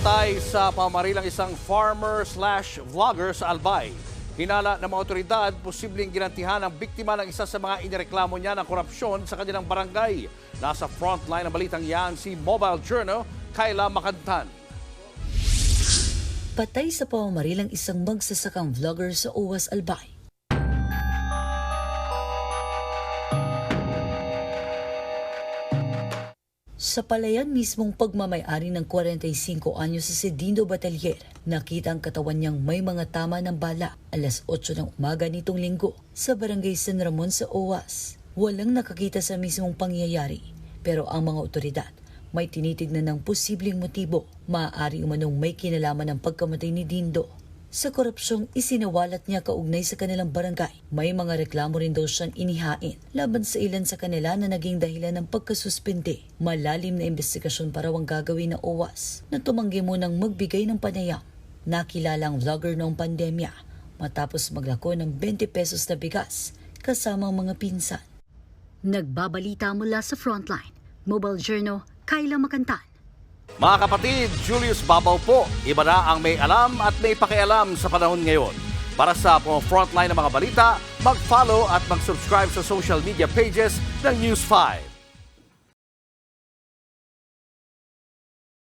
Patay sa pamarilang isang farmer/vlogger sa Albay. Hinala ng mga otoridad, posibleng ginantihan ang biktima ng isa sa mga inireklamo niya ng korupsyon sa kanilang barangay. Nasa frontline ng balitang yan si Mobile Journal, Kayla Makantan. Patay sa pamamarilang isang magsasakang vlogger sa Uwas, Albay. Sa palayan mismong pagmamayari ng 45 anyos sa Sedindo Batalier, nakita ang katawan niyang may mga tama ng bala alas 8 ng umaga nitong linggo sa barangay San Ramon sa Uwas. Walang nakakita sa mismong pangyayari, pero ang mga otoridad may tinitignan ng posibleng motibo. Maaari umanong may kinalaman ng pagkamatay ni Dindo sa korupsyong isinawalat niya kaugnay sa kanilang barangay. May mga reklamo rin daw siyang inihain laban sa ilan sa kanila na naging dahilan ng pagkasuspende. Malalim na investigasyon para ang gagawin ng OWAS na tumanggi munang magbigay ng panayam. Nakilala ang vlogger noong pandemya matapos maglako ng 20 pesos na bigas kasama ang mga pinsan. Nagbabalita mula sa Frontline, Mobile Journal, Kayla Makantan. Mga kapatid, Julius Babaw po. Iba na ang may alam at may pakialam sa panahon ngayon. Para sa frontline ng mga balita, mag-follow at mag-subscribe sa social media pages ng News 5.